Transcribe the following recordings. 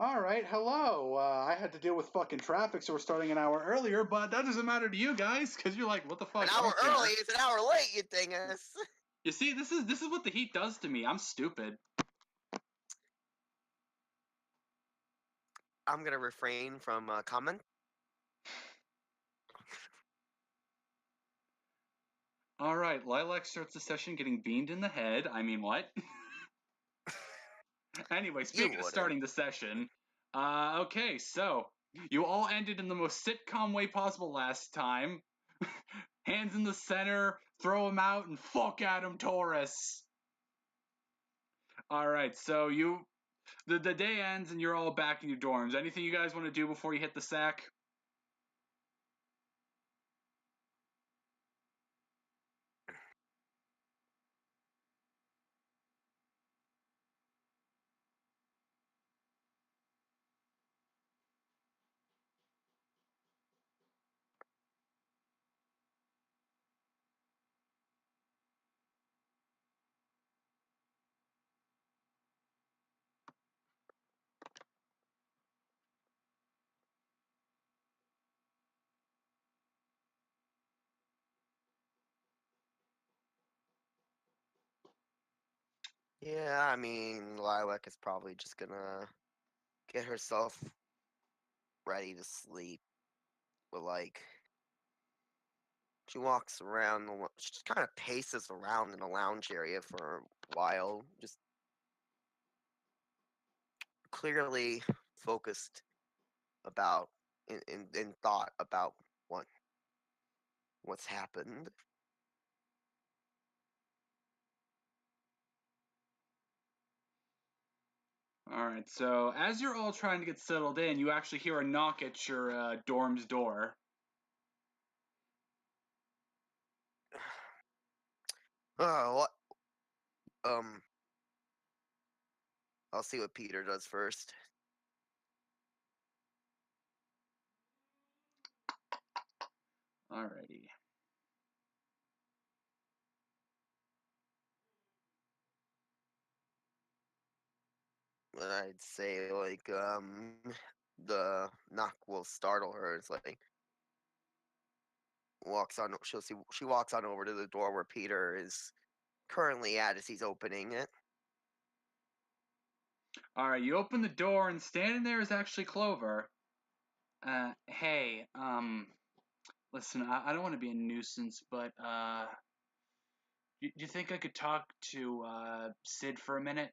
Alright, hello. I had to deal with fucking traffic, so we're starting an hour earlier, but that doesn't matter to you guys, because you're like, what the fuck, An I hour don't care. early is an hour late, you dingus. You see, this is what the heat does to me. I'm stupid. I'm gonna refrain from comment. Alright, Lilac starts the session getting beamed in the head. I mean, what? Anyway, speaking of starting the session, okay, so you all ended in the most sitcom way possible last time. Hands in the center, throw him out, and fuck Adam Taurus. Alright, so the day ends and you're all back in your dorms. Anything you guys want to do before you hit the sack? Yeah, I mean, Lilac is probably just gonna get herself ready to sleep. But like, she walks around, she just kind of paces around in the lounge area for a while, just clearly focused about in thought about what's happened. Alright, so as you're all trying to get settled in, you actually hear a knock at your dorm's door. What? I'll see what Peter does first. Alrighty. But I'd say like the knock will startle her. It's like she walks on over to the door where Peter is currently at as he's opening it. Alright, you open the door and standing there is actually Clover. Hey, listen, I don't want to be a nuisance, but, do you think I could talk to, Sid for a minute?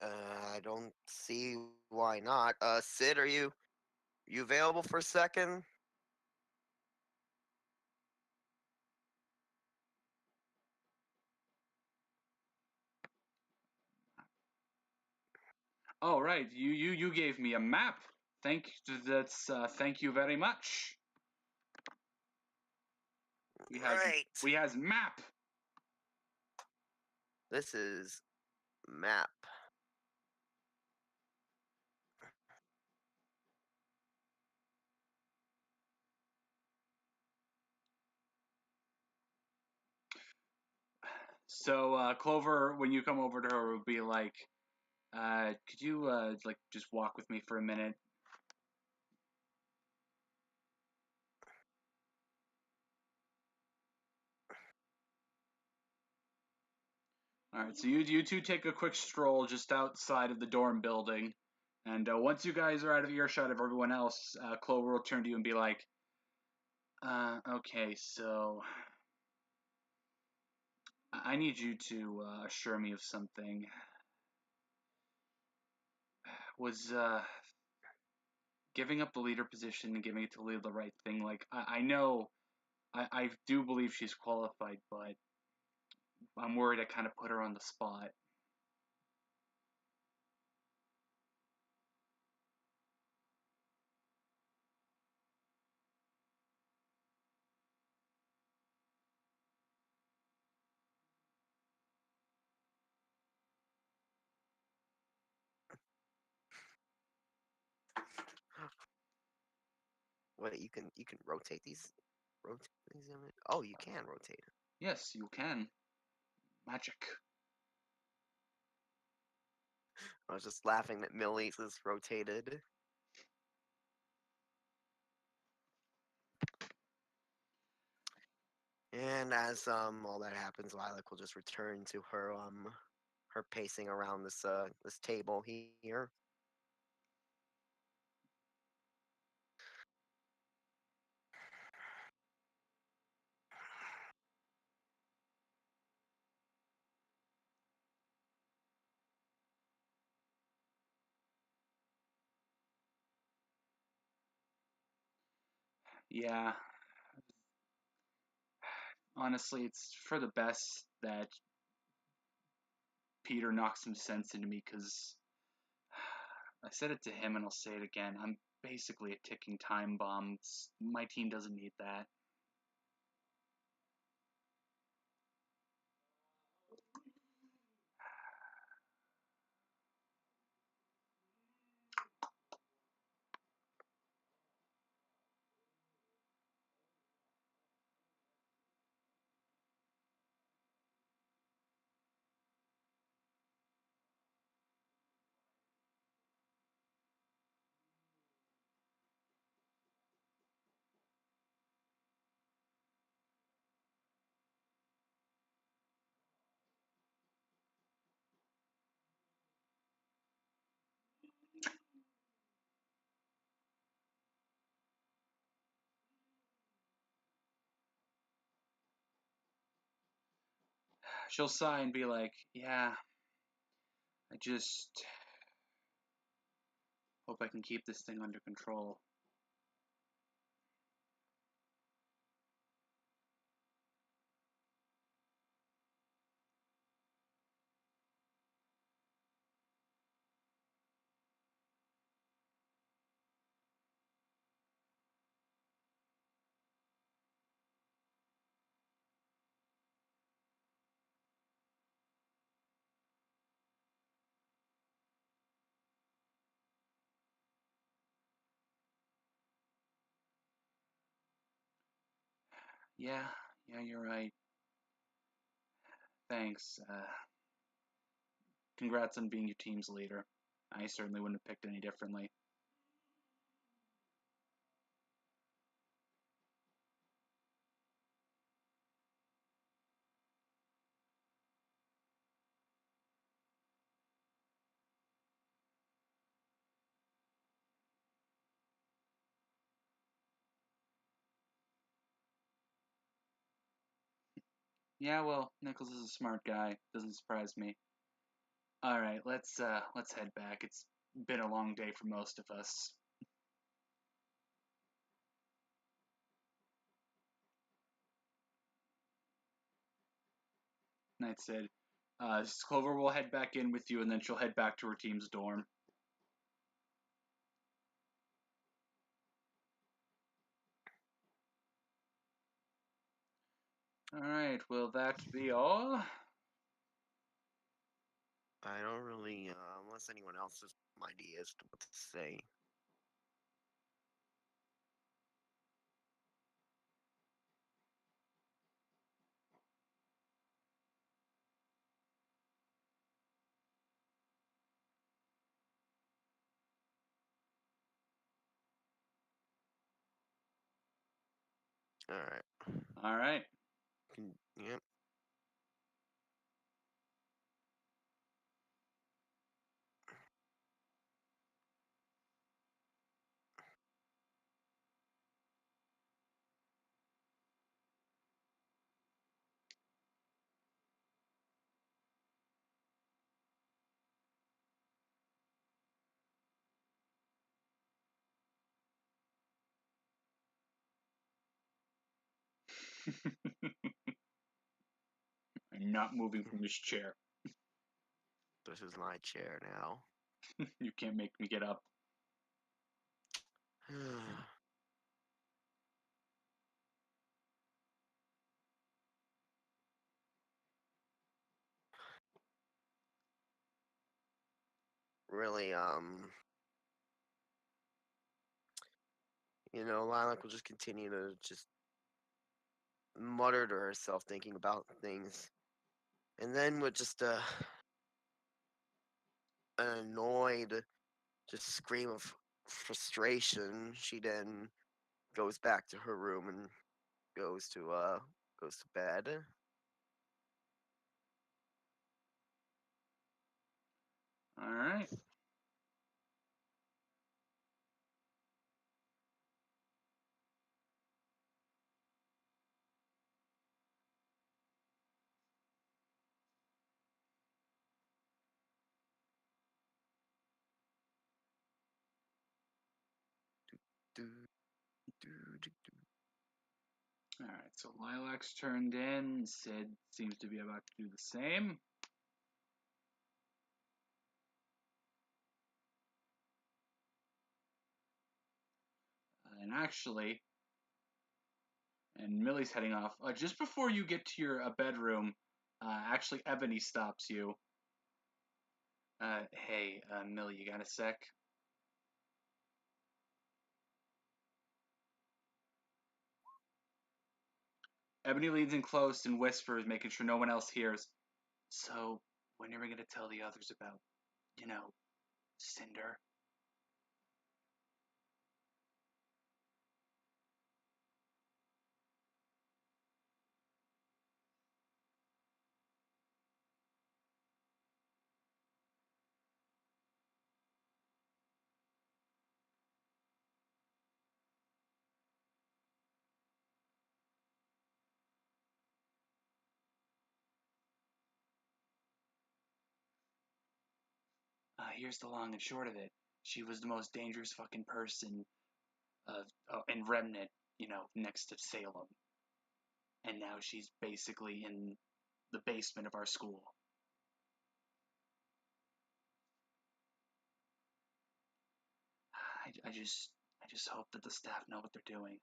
I don't see why not. Sid, are you available for a second? Oh, right, you gave me a map. Thank you very much. Right. We has map. This is map. So, Clover, when you come over to her, will be like, could you, like, just walk with me for a minute? Alright, so you two take a quick stroll just outside of the dorm building, and once you guys are out of earshot of everyone else, Clover will turn to you and be like, okay, so I need you to assure me of something. Was giving up the leader position and giving it to Leah the right thing? Like, I know, I do believe she's qualified, but I'm worried I kind of put her on the spot. Wait, you can rotate these. Rotate these. Oh, you can rotate. Yes, you can. Magic. I was just laughing that Millie's is rotated. And as all that happens, Lilac will just return to her pacing around this table here. Yeah, honestly, it's for the best that Peter knocks some sense into me because I said it to him and I'll say it again. I'm basically a ticking time bomb. My team doesn't need that. She'll sigh and be like, "Yeah, I just hope I can keep this thing under control." Yeah, yeah, you're right. Thanks. Congrats on being your team's leader. I certainly wouldn't have picked any differently. Yeah, well, Nichols is a smart guy. Doesn't surprise me. All right, let's head back. It's been a long day for most of us. Knight said, Clover will head back in with you, and then she'll head back to her team's dorm. All right, will that be all? I don't really, unless anyone else has some ideas to what to say. All right. All right. Yep. I'm not moving from this chair. This is my chair now. You can't make me get up. Really, Lilac will just continue to just mutter to herself, thinking about things, and then with just an annoyed, just scream of frustration, she then goes back to her room and goes to bed. All right. Do, do, do, do. All right. So Lilac's turned in. Sid seems to be about to do the same. And actually, and Millie's heading off. Just before you get to your bedroom, actually, Ebony stops you. Hey, Millie, you got a sec? Ebony leans in close and whispers, making sure no one else hears. So, when are we going to tell the others about, Cinder? Here's the long and short of it. She was the most dangerous fucking person in Remnant, next to Salem. And now she's basically in the basement of our school. I just hope that the staff know what they're doing.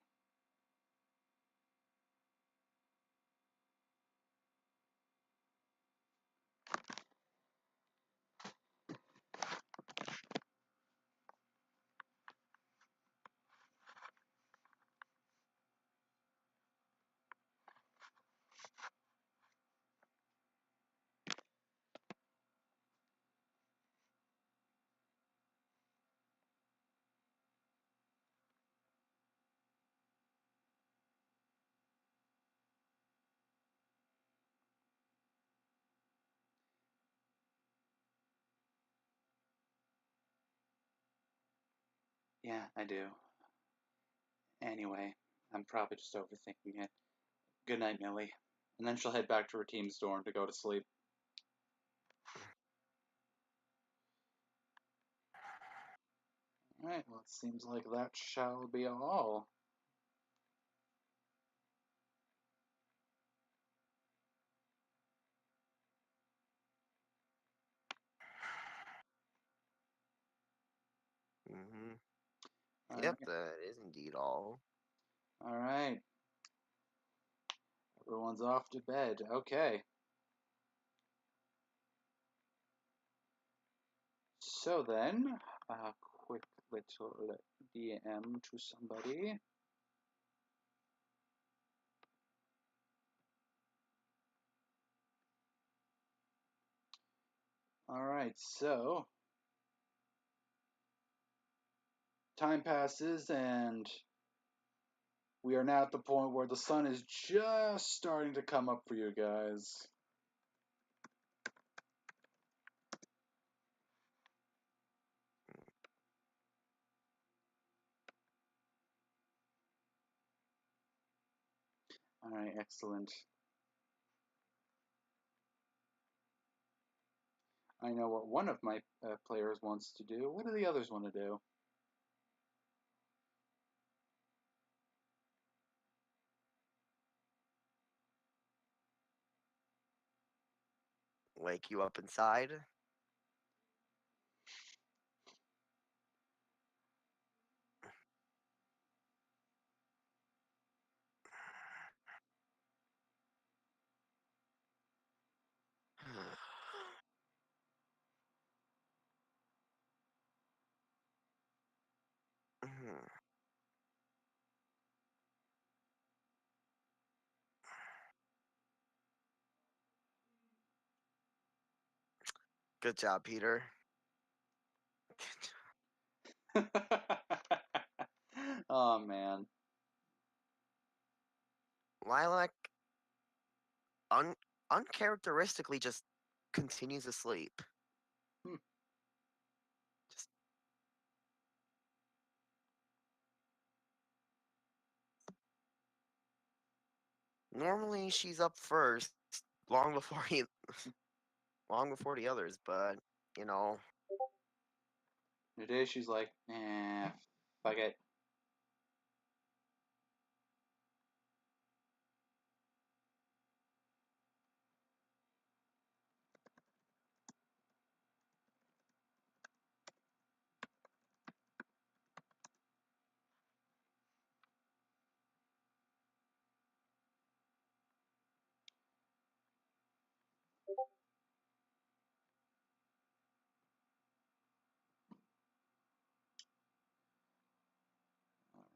Yeah, I do. Anyway, I'm probably just overthinking it. Good night, Millie. And then she'll head back to her team's dorm to go to sleep. Alright, well, it seems like that shall be all. Mm-hmm. Yep, Alright, that is indeed all. alright. Everyone's off to bed. Okay. So then, a quick little DM to somebody. Alright, so time passes and we are now at the point where the sun is just starting to come up for you guys. Alright, excellent. I know what one of my players wants to do. What do the others want to do? Wake you up inside. Good job, Peter. Oh man. Lilac uncharacteristically just continues to sleep. Hmm. Just normally she's up first, long before he, long before the others. But you know, Today she's like, fuck it.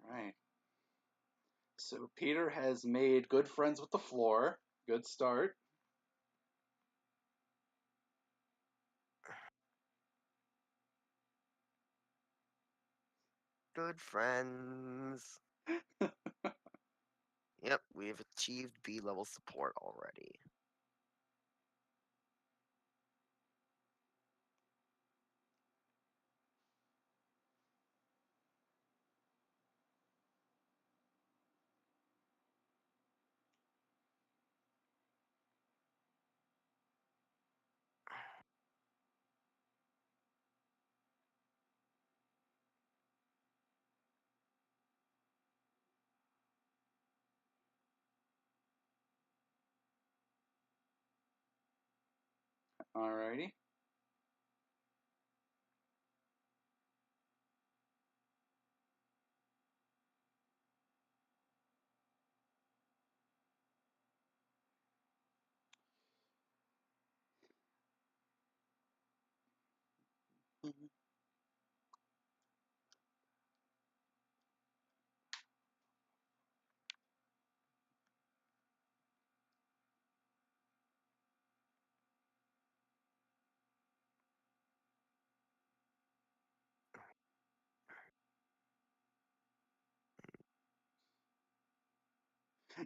Alright. So Peter has made good friends with the floor. Good start. good friends. Yep, we've achieved B level support already. Alrighty.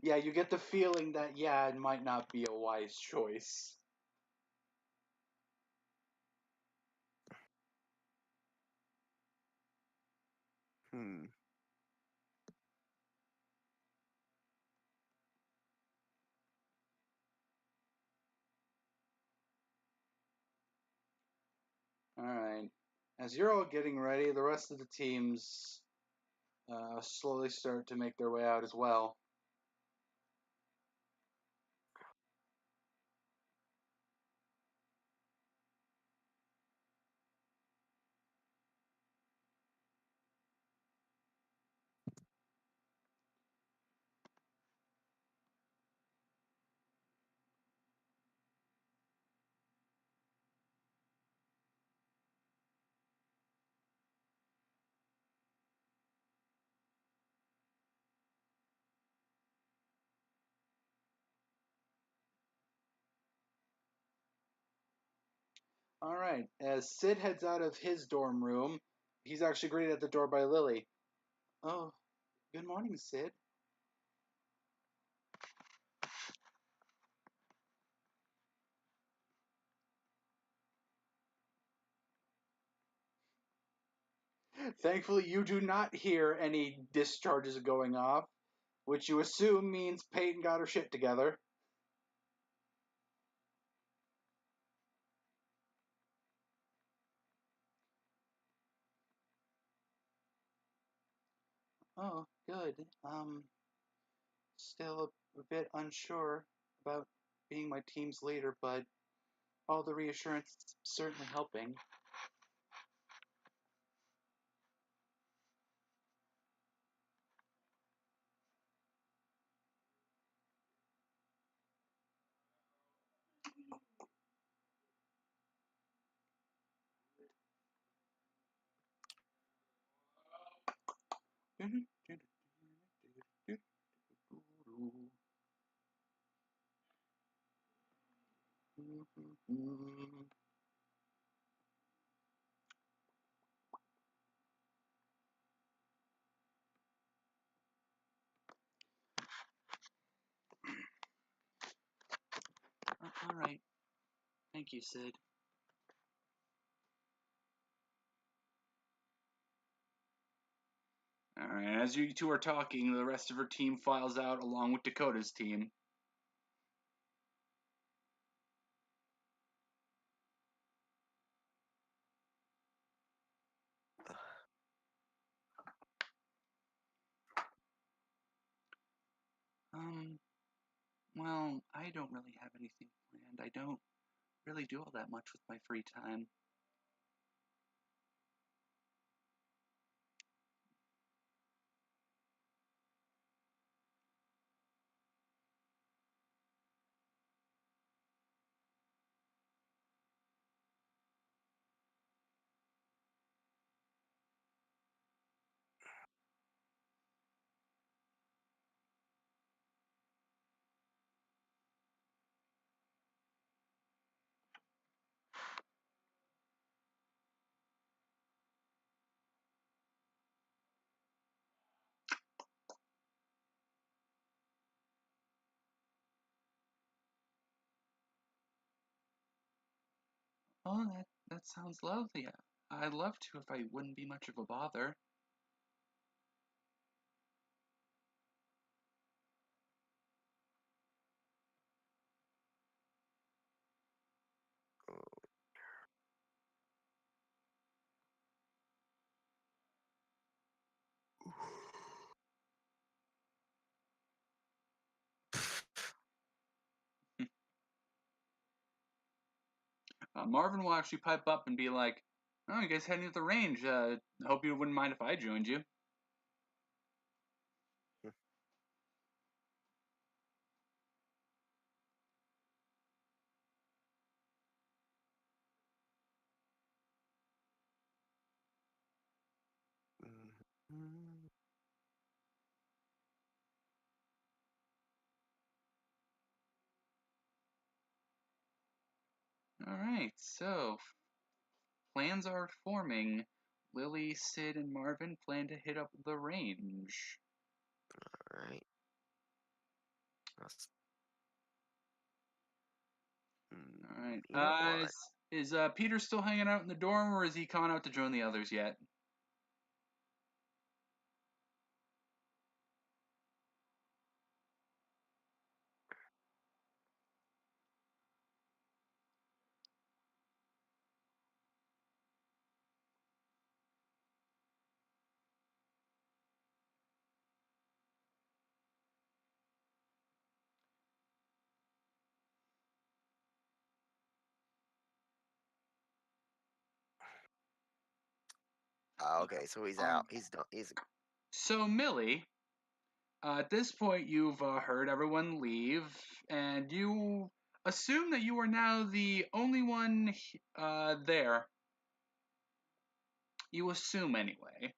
Yeah, you get the feeling that, yeah, it might not be a wise choice. Hmm. Alright. As you're all getting ready, the rest of the teams slowly start to make their way out as well. Alright. As Sid heads out of his dorm room, he's actually greeted at the door by Lily. Oh, good morning, Sid. Thankfully, you do not hear any discharges going off, which you assume means Peyton got her shit together. Oh, good. Still a bit unsure about being my team's leader, but all the reassurance is certainly helping. right. Thank you, Sid. All right. As you two are talking, the rest of her team files out along with Dakota's team. Um, well, I don't really have anything planned. I don't really do all that much with my free time. Oh, that sounds lovely. I'd love to if I wouldn't be much of a bother. Marvin will actually pipe up and be like, "Oh, you guys heading to the range? I hope you wouldn't mind if I joined you." Mhm. All right, so plans are forming. Lily, Sid, and Marvin plan to hit up the range. All right. That's- All right. You know what? Is Peter still hanging out in the dorm, or is he coming out to join the others yet? Oh, okay, so he's Um, out. He's done. He's so Millie, at this point, you've heard everyone leave, and you assume that you are now the only one there. You assume anyway.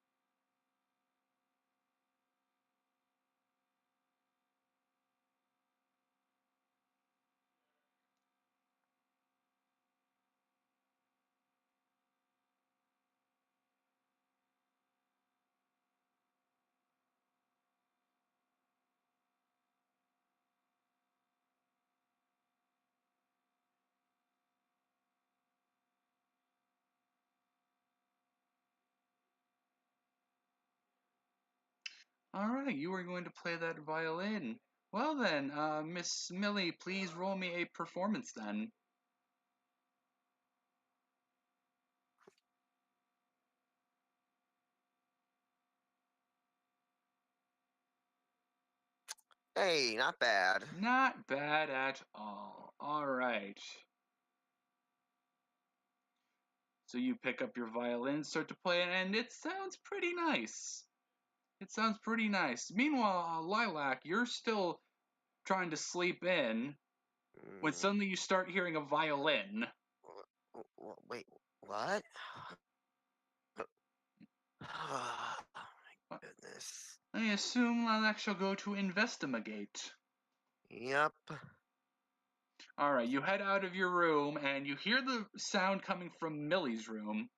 All right, you are going to play that violin. Well then, Miss Millie, please roll me a performance then. hey, not bad. Not bad at all. All right. So you pick up your violin, start to play it, and it sounds pretty nice. It sounds pretty nice. Meanwhile, Lilac, you're still trying to sleep in when Mm, suddenly you start hearing a violin. wait, what? Oh my goodness. I assume Lilac shall go to investigate. Yep. All right, you head out of your room and you hear the sound coming from Millie's room.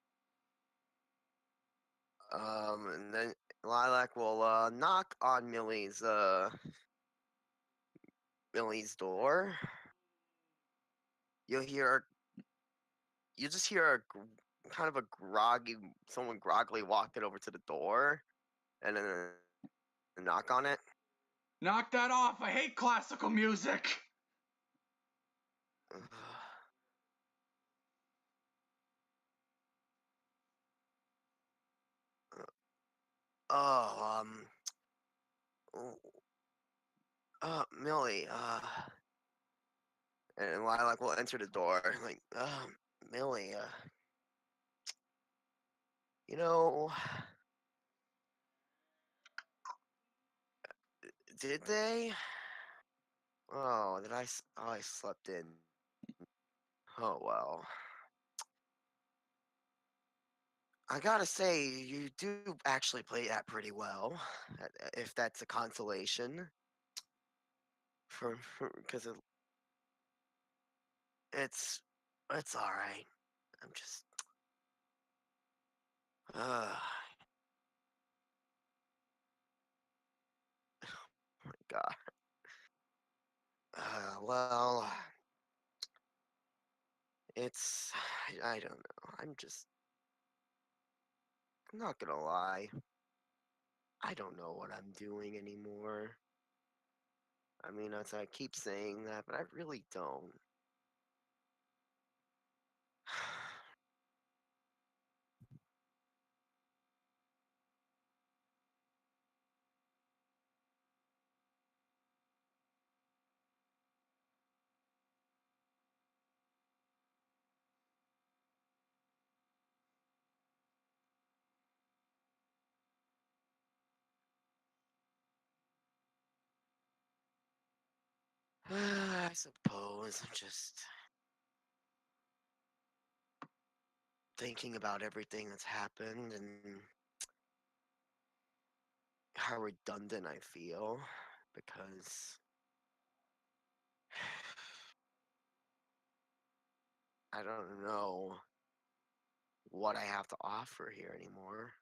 And then Lilac will knock on Millie's door. you'll hear you just hear kind of a groggy someone groggily walking over to the door, and then a knock on it. Knock that off! I hate classical music! Oh, oh, Millie, and Lilac will enter the door, like, Millie, you know, did they? Oh, oh, I slept in. Oh, well. I gotta say, you do actually play that pretty well, if that's a consolation. Because it's, it's all right. I'm just, uh, my God. Well, it's, I don't know. I'm not gonna lie. I don't know what I'm doing anymore. I mean, as I keep saying that, but I really don't. I suppose I'm just thinking about everything that's happened and how redundant I feel because I don't know what I have to offer here anymore.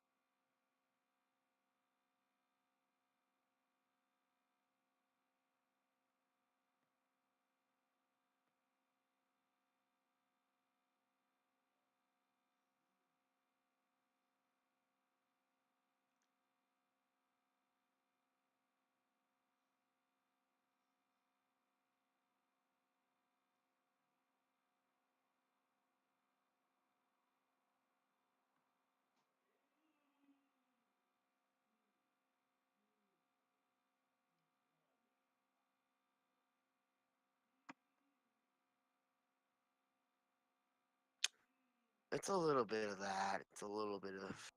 It's a little bit of that. It's a little bit of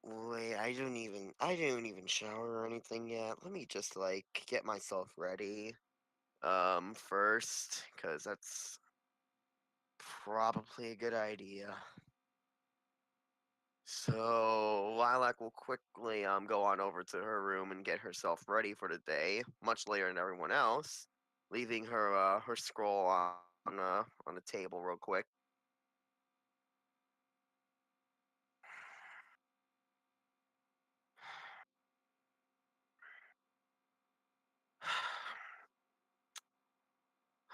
wait, I didn't even shower or anything yet. Let me just like get myself ready first cuz that's probably a good idea. So Lilac will quickly go on over to her room and get herself ready for the day, much later than everyone else, leaving her scroll on the table real quick.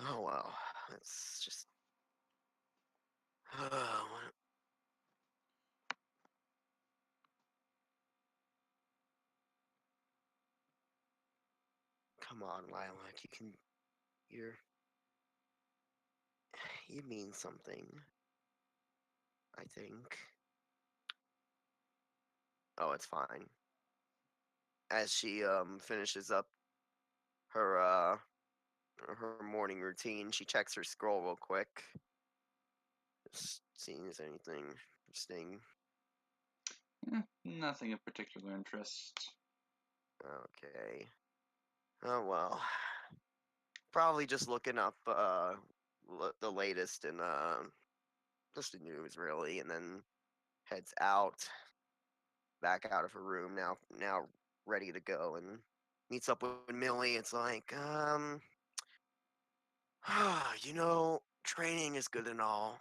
Oh well, it's just come on, Lilac, you're you mean something, I think. Oh, it's fine. As she finishes up her her morning routine, she checks her scroll real quick. Just seeing if there's anything interesting. Nothing of particular interest. Okay. Oh well. Probably just looking up the latest in just the news really, and then heads out, back out of her room now ready to go and meets up with Millie. It's like you know, training is good and all.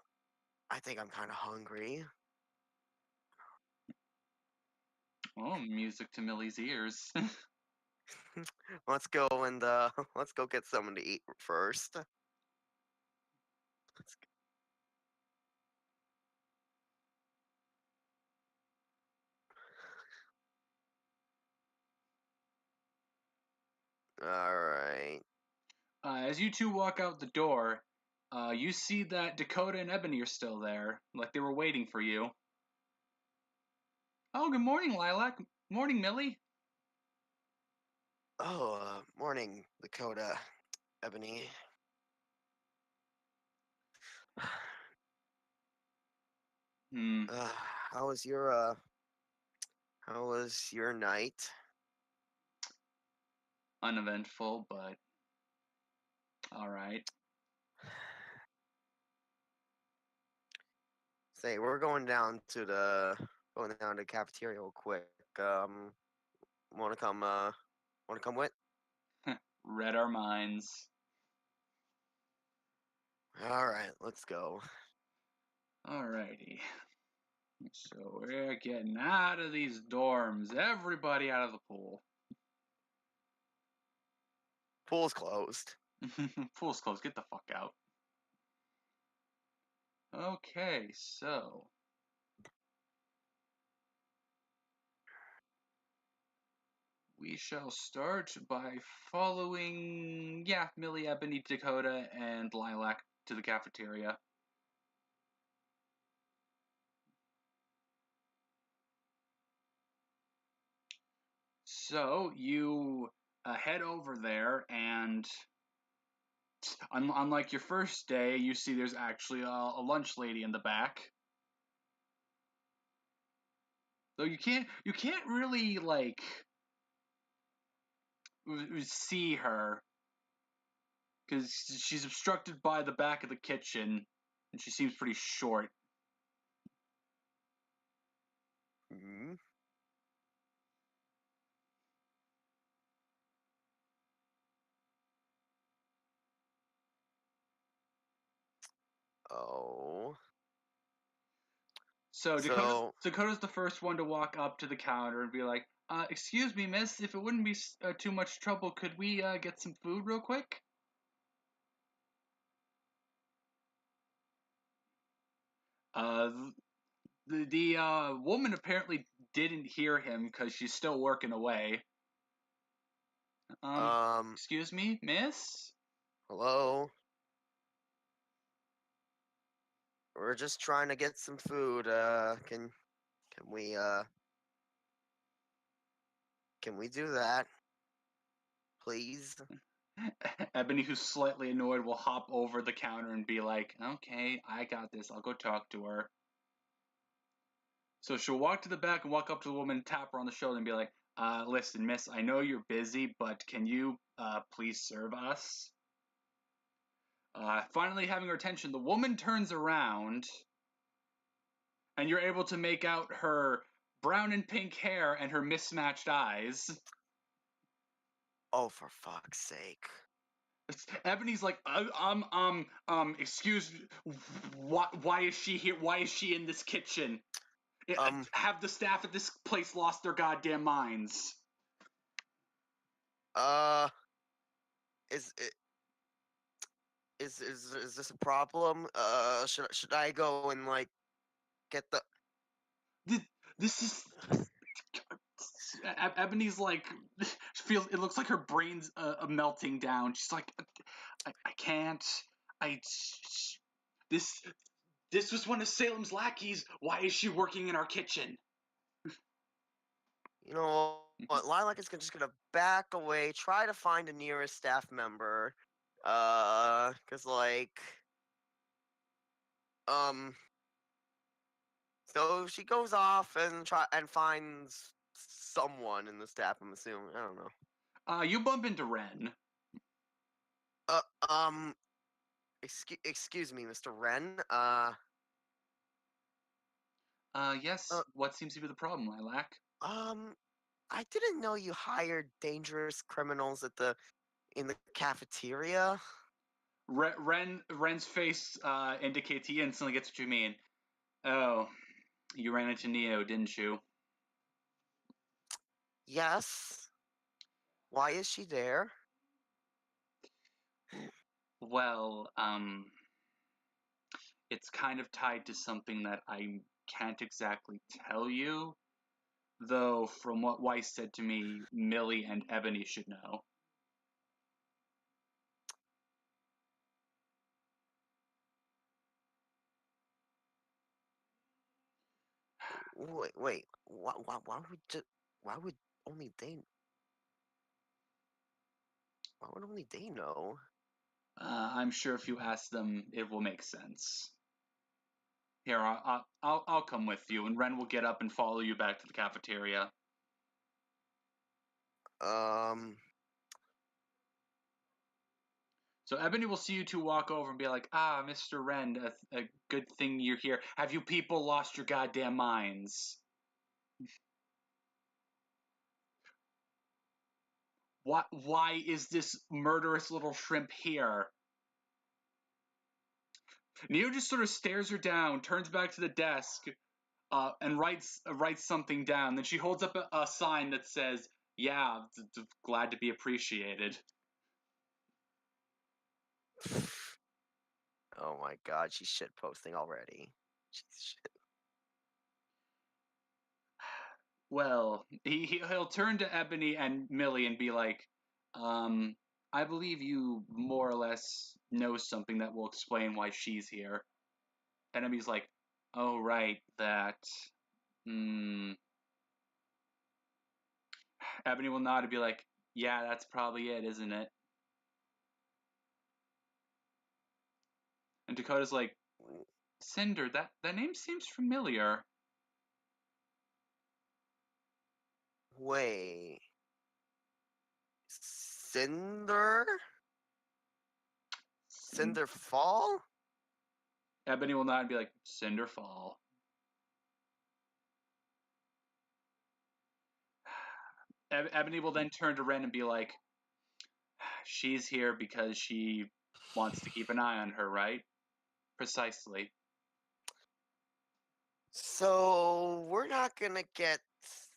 I think I'm kind of hungry. Oh, music to Millie's ears. Let's go and let's go get something to eat first. Alright. As you two walk out the door, you see that Dakota and Ebony are still there, like they were waiting for you. Oh, good morning, Lilac. Morning, Millie. Oh, morning, Dakota, Ebony. Hmm, How was your night? uneventful, but all right. Say, we're going down to the cafeteria real quick. Wanna come with? Read our minds. Alright, let's go. Alrighty. So we're getting out of these dorms. Everybody out of the pool. Pool's closed. Pool's closed. Get the fuck out. Okay, so we shall start by following, Millie, Ebony, Dakota, and Lilac to the cafeteria. So you head over there, and unlike your first day, you see there's actually a lunch lady in the back. Though you can't really like see her because she's obstructed by the back of the kitchen, and she seems pretty short. Hmm? Oh. So So, Dakota's the first one to walk up to the counter and be like, "Excuse me, miss, if it wouldn't be too much trouble, could we get some food real quick?" Uh, the woman apparently didn't hear him because she's still working away. um, Excuse me, miss? hello? We're just trying to get some food. Can we, can we do that? Please? Ebony, who's slightly annoyed, will hop over the counter and be like, "Okay, I got this. I'll go talk to her." So she'll walk to the back and walk up to the woman, tap her on the shoulder, and be like, "Listen, miss, I know you're busy, but can you please serve us?" Finally, having her attention, the woman turns around, and you're able to make out her brown and pink hair and her mismatched eyes. Oh, for fuck's sake. Ebony's like, excuse, why is she here? Why is she in this kitchen? Um, Have the staff at this place lost their goddamn minds? uh, is it, is this a problem? Should I go and, like, get the, This is Ebony's like feels it looks like her brain's melting down. She's like, I can't. I this this was one of Salem's lackeys. Why is she working in our kitchen? you know what, Lilac is just gonna back away, try to find a nearest staff member, cause, like, um, so she goes off and finds someone in the staff, I'm assuming, I don't know. You bump into Ren. Uh, um, excuse me, Mr. Wren, Yes. uh, What seems to be the problem, Lilac? um, I didn't know you hired dangerous criminals in the cafeteria. Ren's face indicates he instantly gets what you mean. Oh, you ran into Neo, didn't you? Yes. Why is she there? Well, it's kind of tied to something that I can't exactly tell you. Though, from what Weiss said to me, Millie and Ebony should know. Wait. Why would only they? Why would only they know? I'm sure if you ask them, it will make sense. Here, I'll come with you, and Ren will get up and follow you back to the cafeteria. Um. So Ebony will see you two walk over and be like, "Ah, Mr. Ren, a good thing you're here. Have you people lost your goddamn minds? Why is this murderous little shrimp here?" Neo just sort of stares her down, turns back to the desk, and writes something down. Then she holds up a sign that says, "Yeah, glad to be appreciated." Oh my God, she's shit posting already. She's shit. Well, he'll turn to Ebony and Millie and be like, "I believe you more or less know something that will explain why she's here." And Ebony's like, "Oh right, that." Hmm. Ebony will nod and be like, "Yeah, that's probably it, isn't it?" And Dakota's like, "Cinder, that name seems familiar." Wait. Cinder? Cinder Fall? Ebony will nod and be like, "Cinder Fall." Ebony will then turn to Ren and be like, "She's here because she wants to keep an eye on her, right?" "Precisely." So we're not gonna get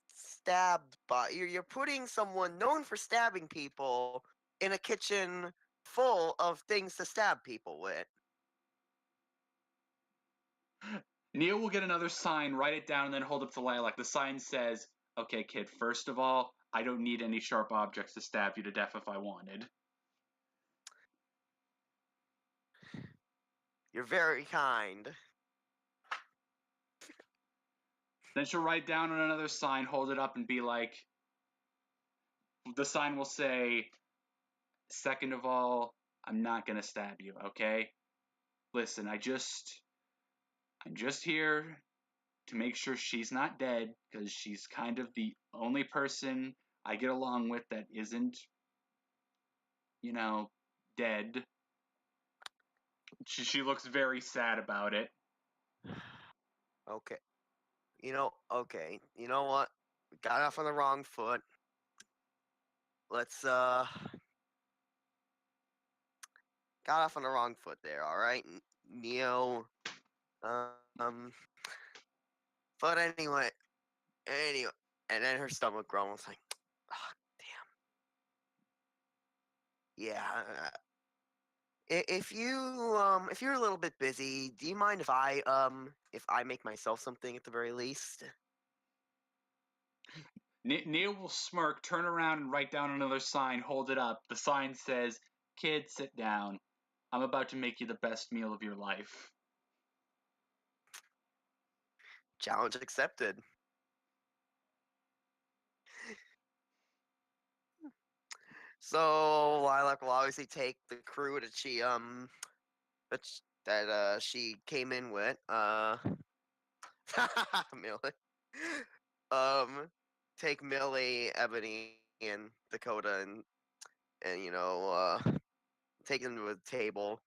stabbed by you're putting someone known for stabbing people in a kitchen full of things to stab people with. Neil will get another sign, write it down, and then hold it to Lilac. The sign says, "Okay, kid, first of all, I don't need any sharp objects to stab you to death if I wanted." You're very kind. Then she'll write down on another sign, hold it up, and be like, the sign will say, "Second of all, I'm not gonna stab you, okay? Listen, I'm just here to make sure she's not dead, because she's kind of the only person I get along with that isn't, you know, dead." She looks very sad about it. Okay. Okay. You know what? We got off on the wrong foot. Let's got off on the wrong foot there, alright? Neo. Um but anyway. And then her stomach grumbles like, oh, damn. Yeah. If you're a little bit busy, do you mind if I make myself something at the very least? Neil will smirk, turn around, and write down another sign, hold it up. The sign says, "Kid, sit down. I'm about to make you the best meal of your life." Challenge accepted. So Lilac will obviously take the crew that she came in with. Millie. Um, take Millie, Ebony, and Dakota, and take them to a table.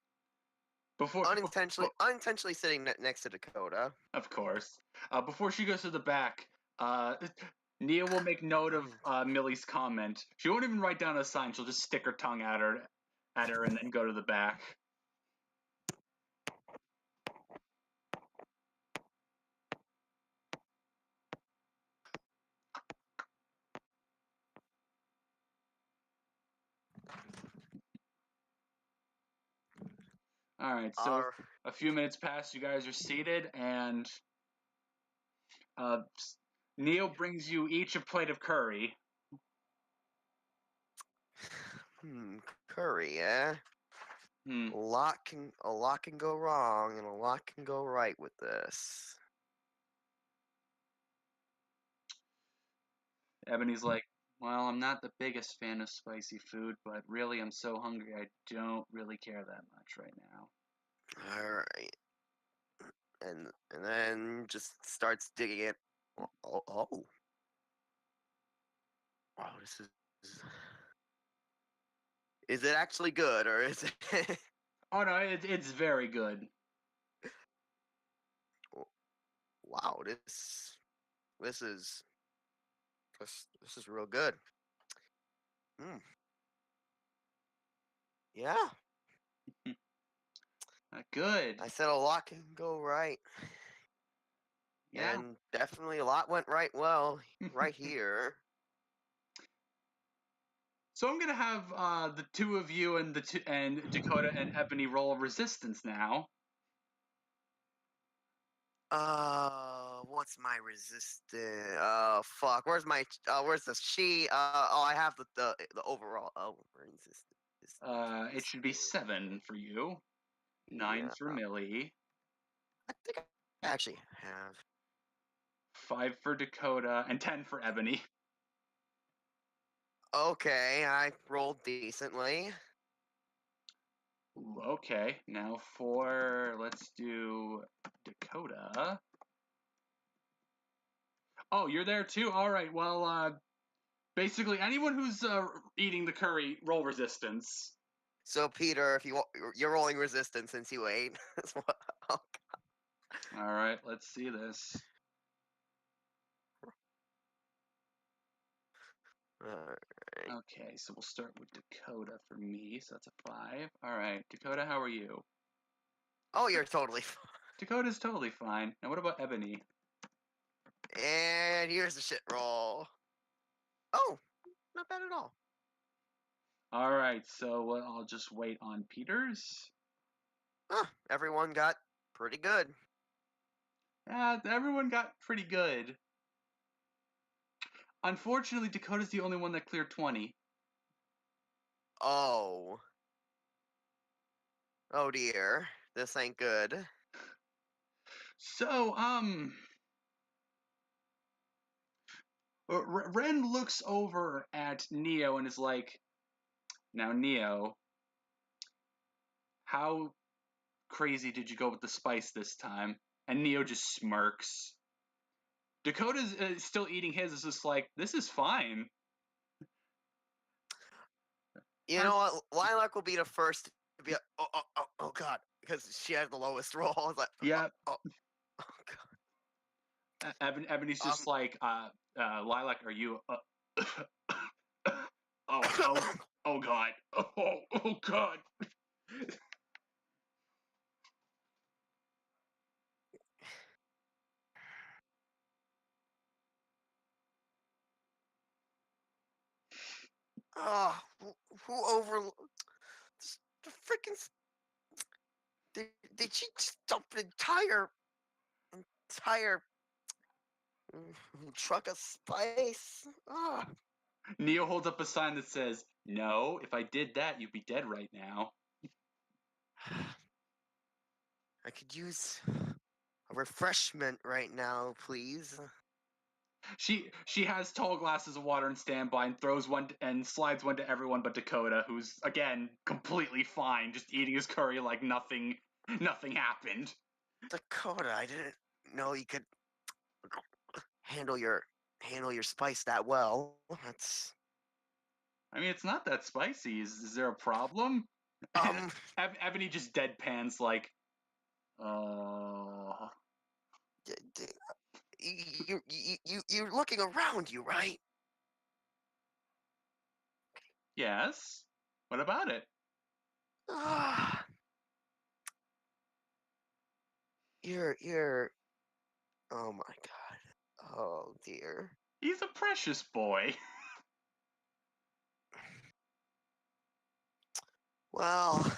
Before, Unintentionally sitting next to Dakota. of course, before she goes to the back, uh, Neil will make note of Millie's comment. She won't even write down a sign. She'll just stick her tongue at her, and then go to the back. All right, so Our a few minutes pass. You guys are seated, and uh, Neil brings you each a plate of curry. hmm, curry, eh? Hmm. A lot can go wrong and a lot can go right with this. Ebony's like, well, I'm not the biggest fan of spicy food, but really I'm so hungry I don't really care that much right now. All right. And then just starts digging it. Oh. Wow, this is it actually good or is it Oh no, it's very good. wow, this is this is real good. Mm. Yeah, Good. I said a lot can go right, Yeah. and definitely a lot went right here. So I'm gonna have the two of you and and Dakota and Ebony roll resistance now. What's my resistance? Fuck. Where's the she? I have the overall. Oh, resistance. It should be 7 for you, 9 Yeah, for Millie, I think I actually have. 5 for Dakota, and 10 for Ebony. Okay, I rolled decently. Ooh, okay, now for let's do Dakota. Oh, you're there too. All right. Well, basically anyone who's eating the curry, roll resistance. So Peter, if you're rolling resistance since you ate. Oh, All right. Let's see this. alright. Okay, so we'll start with Dakota for me. So that's a 5. All right, Dakota, how are you? Oh, you're totally fine. Dakota's totally fine. Now, what about Ebony? And here's the shit roll. Oh, not bad at all. All right, so I'll just wait on Peter's. Everyone got pretty good. Everyone got pretty good. Unfortunately, Dakota's the only one that cleared 20. Oh. Oh dear. This ain't good. So, Ren looks over at Neo and is like, now, Neo, how crazy did you go with the spice this time? And Neo just smirks. Dakota's still eating his, is just like, this is fine. You know what? Lilac will be the first to be oh god. Because she had the lowest roll. I was like, Yeah, oh god. Ebony's Um just like, Lilac, are you? Oh God, oh God. who over the freaking did she just dump the entire truck of spice? Neo holds up a sign that says, "No, if I did that, you'd be dead right now." I could use a refreshment right now, please. She has tall glasses of water on standby and throws one and slides one to everyone but Dakota, who's again completely fine, just eating his curry like nothing happened. Dakota, I didn't know you could handle your spice that well. That's I mean, it's not that spicy. Is there a problem? And um Ebony just deadpans like, uh, you're looking around you, right? yes. What about it? Ah, you're oh my god. Oh dear. He's a precious boy. Well,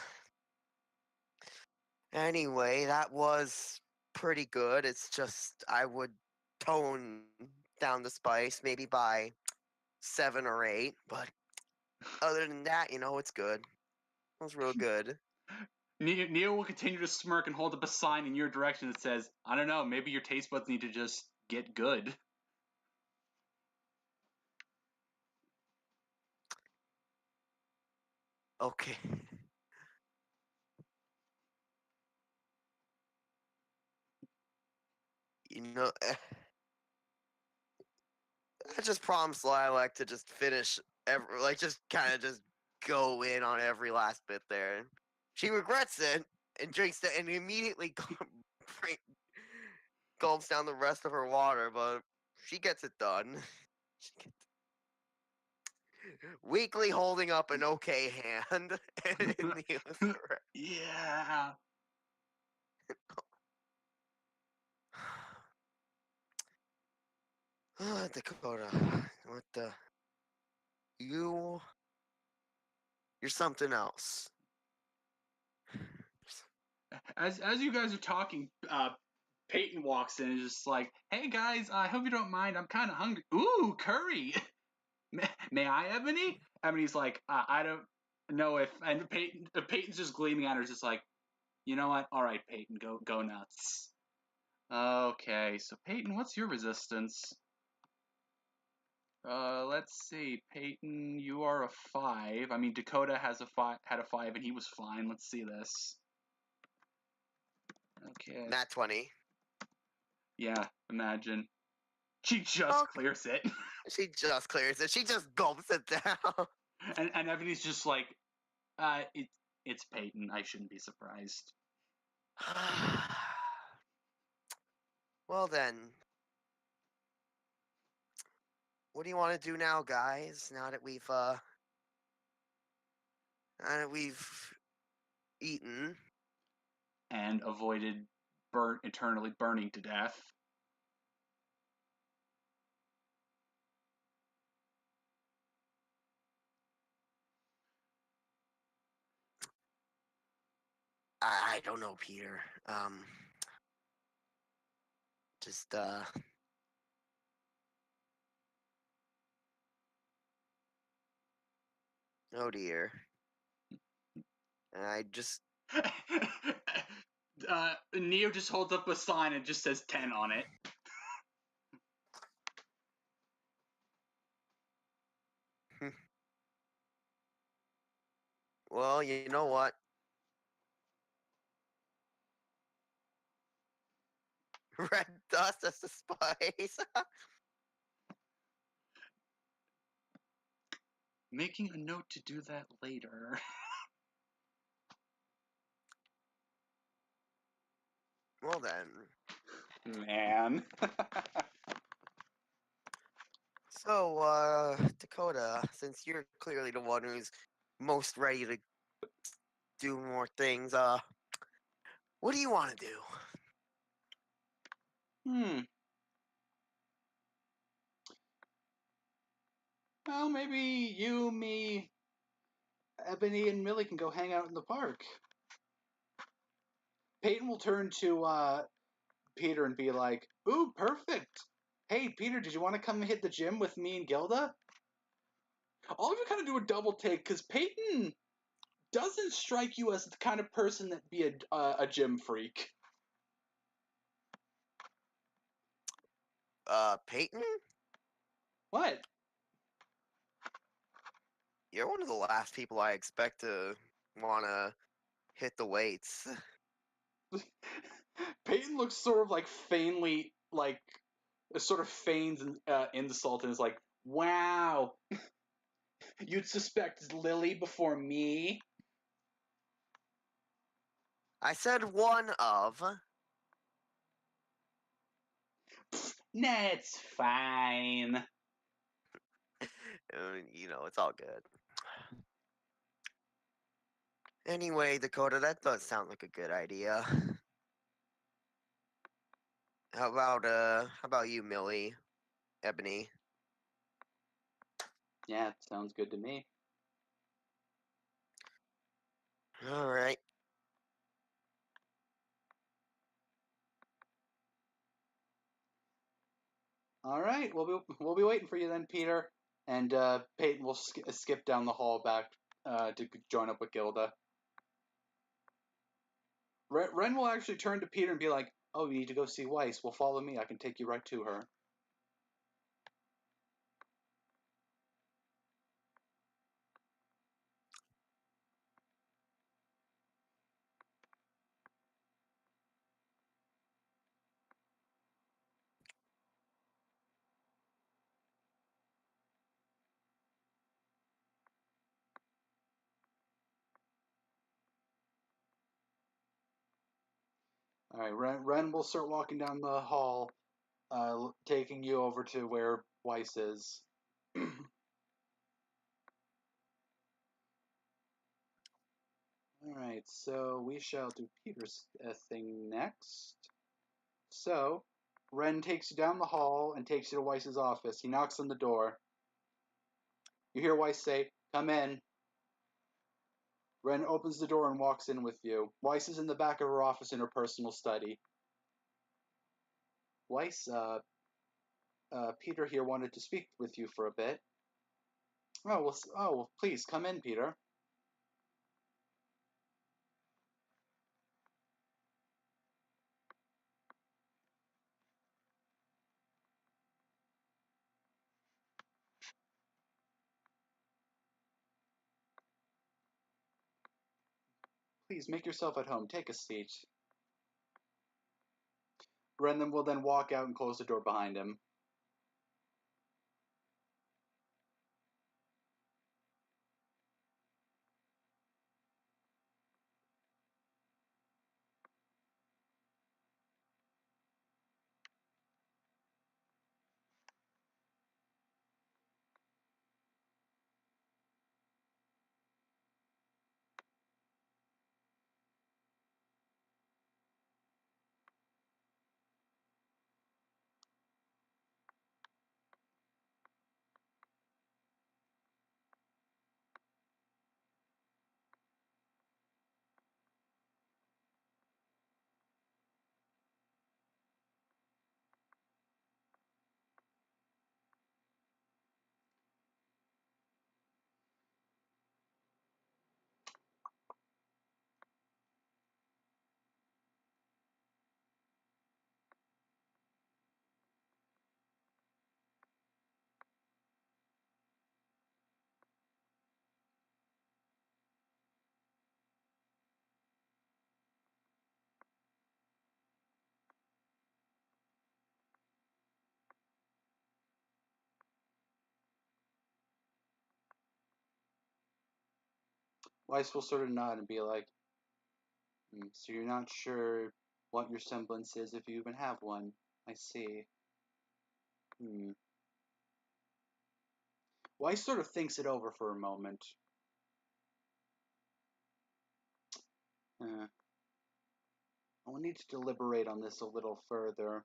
anyway, that was pretty good. It's just I would tone down the spice maybe by 7 or 8, but other than that, it's good. It was real good. Neo will continue to smirk and hold up a sign in your direction that says, I don't know, maybe your taste buds need to just get good. Okay. You know, I just promised Lilac to just finish just kind of just go in on every last bit there. She regrets it and drinks it and immediately gulps down the rest of her water, but she gets it done. Weakly holding up an okay hand, and Neo's correct. Yeah. Dakota, what the? You're something else. As you guys are talking, Peyton walks in and is just like, "Hey guys, I hope you don't mind. I'm kind of hungry. Ooh, curry. May I, Ebony?" Ebony's like, "I don't know if." And Peyton's just gleaming at her, just like, "You know what? All right, Peyton, go nuts." Okay, so Peyton, what's your resistance? Let's see, Peyton, you are a 5. I mean, Dakota had a 5, and he was fine. Let's see this. Okay. Nat 20. Yeah, imagine. She just clears it. She just clears it. She just gulps it down. And Ebony's just like, it's Peyton. I shouldn't be surprised. Well then, what do you want to do now, guys? Now that we've eaten. And avoided eternally burning to death. I don't know, Peter. Just oh dear. I just Neo just holds up a sign and just says 10 on it. well, you know what? Red dust as the spice. Making a note to do that later. Well then. Man. So, Dakota, since you're clearly the one who's most ready to do more things, what do you want to do? Well, maybe you, me, Ebony, and Millie can go hang out in the park. Peyton will turn to Peter and be like, "Ooh, perfect. Hey, Peter, did you want to come hit the gym with me and Gilda?" All of you kind of do a double take because Peyton doesn't strike you as the kind of person that'd be a gym freak. Peyton? What? You're one of the last people I expect to want to hit the weights. Peyton looks sort of like sort of feigns insult and is like, "Wow, you'd suspect Lily before me?" I said one of. Nah, it's fine. It's all good. Anyway, Dakota, that does sound like a good idea. How about you, Millie, Ebony? Yeah, it sounds good to me. All right. All right, we'll be waiting for you then, Peter. And Peyton will skip down the hall back to join up with Gilda. Ren will actually turn to Peter and be like, "Oh, you need to go see Weiss. Well, follow me. I can take you right to her." All right, Ren will start walking down the hall, taking you over to where Weiss is. All right, so we shall do Peter's thing next. So, Ren takes you down the hall and takes you to Weiss's office. He knocks on the door. You hear Weiss say, "Come in." Ren opens the door and walks in with you. Weiss is in the back of her office in her personal study. Weiss, Peter here wanted to speak with you for a bit. Well, please come in, Peter. Please make yourself at home. Take a seat. Ren will then walk out and close the door behind him. Weiss will sort of nod and be like, so you're not sure what your semblance is if you even have one. I see. Hmm. Weiss sort of thinks it over for a moment. I'll need to deliberate on this a little further.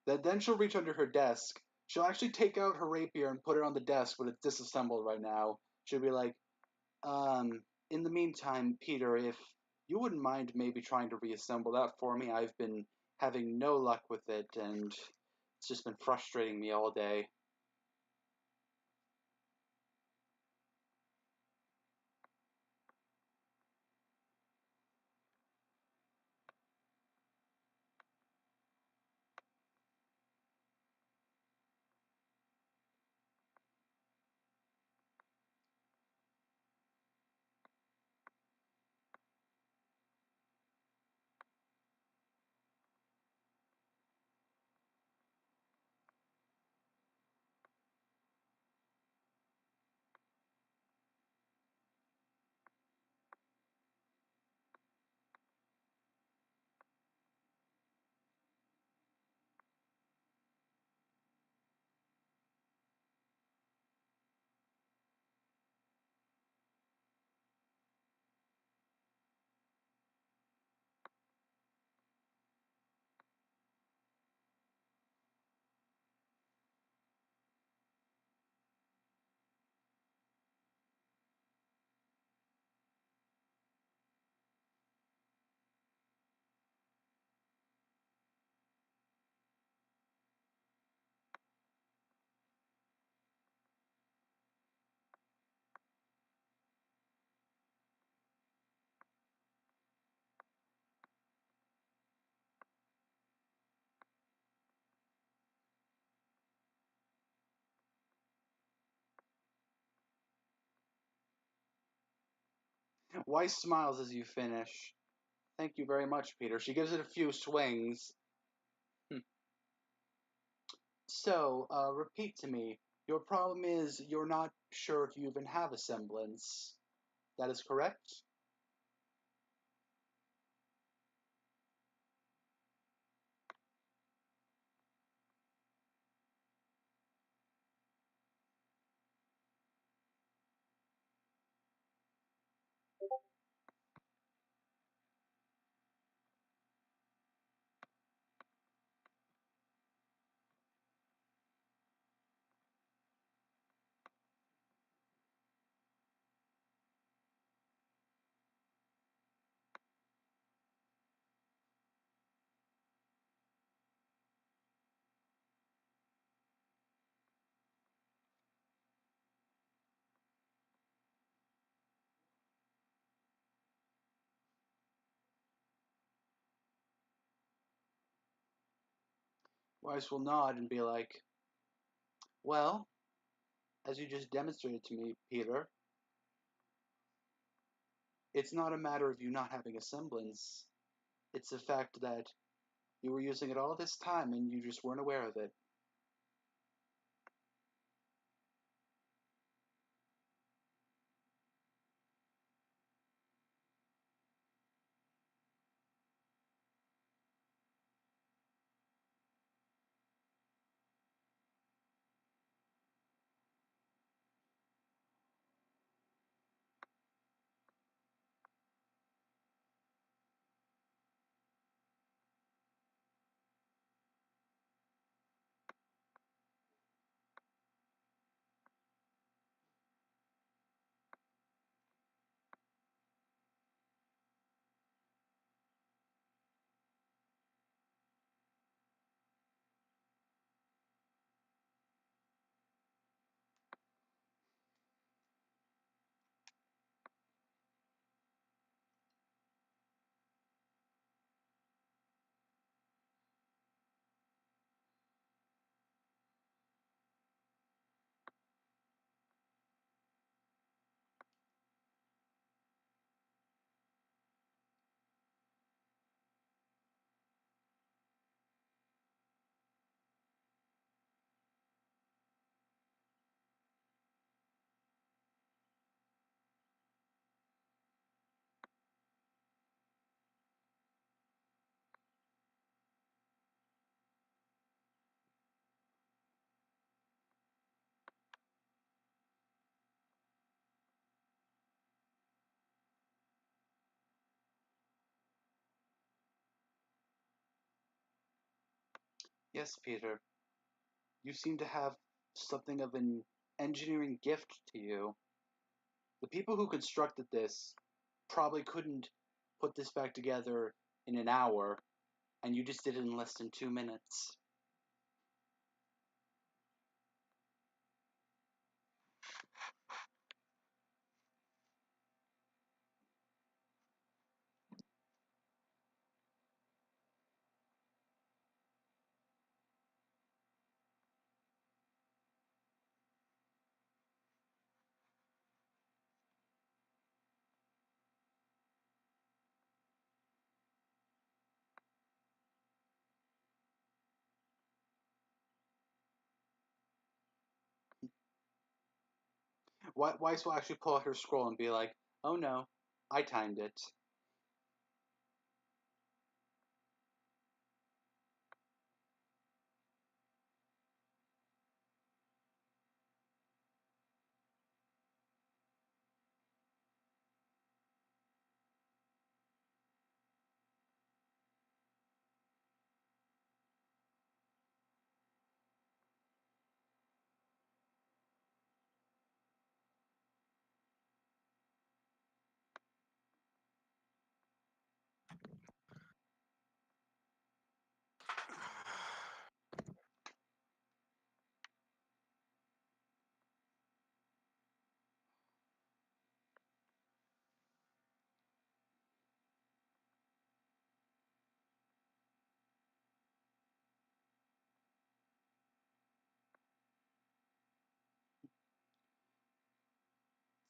Then she'll reach under her desk. She'll actually take out her rapier and put it on the desk, but it's disassembled right now. She'll be like, in the meantime, Peter, if you wouldn't mind maybe trying to reassemble that for me, I've been having no luck with it, and it's just been frustrating me all day. Weiss smiles as you finish. Thank you very much, Peter. She gives it a few swings. So, repeat to me. Your problem is you're not sure if you even have a semblance. That is correct? Weiss will nod and be like, well, as you just demonstrated to me, Peter, it's not a matter of you not having a semblance. It's the fact that you were using it all this time and you just weren't aware of it. Yes, Peter, you seem to have something of an engineering gift to you. The people who constructed this probably couldn't put this back together in an hour, and you just did it in less than 2 minutes. Weiss will actually pull out her scroll and be like, oh no, I timed it.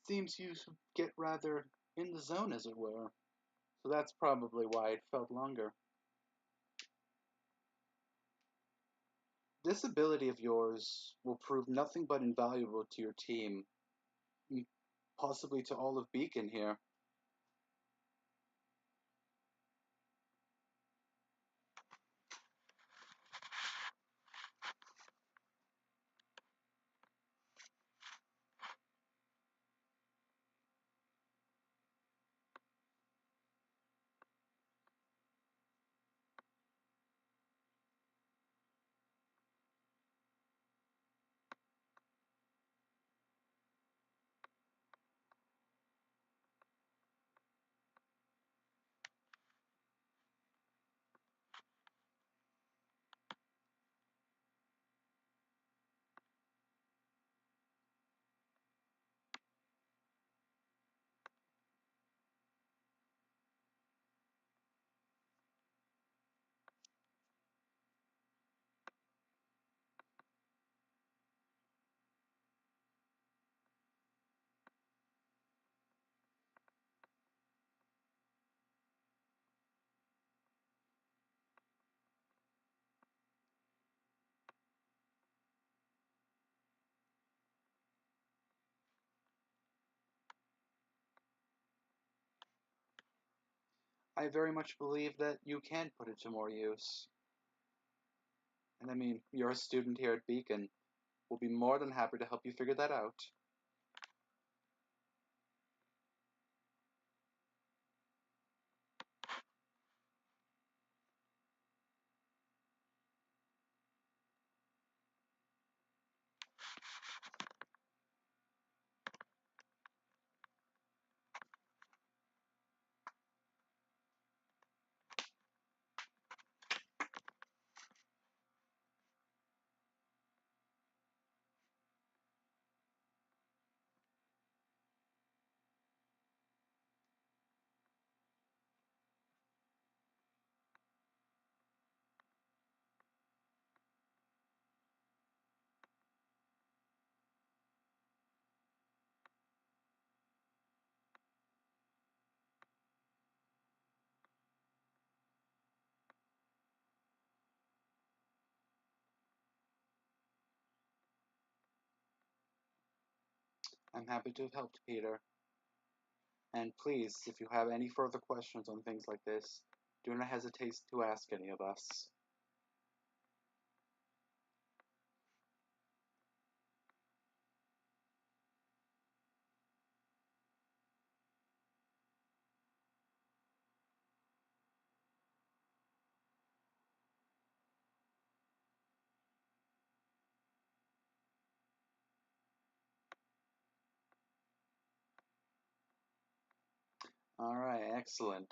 Seems you get rather in the zone, as it were. So that's probably why it felt longer. This ability of yours will prove nothing but invaluable to your team, possibly to all of Beacon here. I very much believe that you can put it to more use. And I mean, you're a student here at Beacon. We'll be more than happy to help you figure that out. I'm happy to have helped, Peter. And please, if you have any further questions on things like this, do not hesitate to ask any of us. Alright, excellent.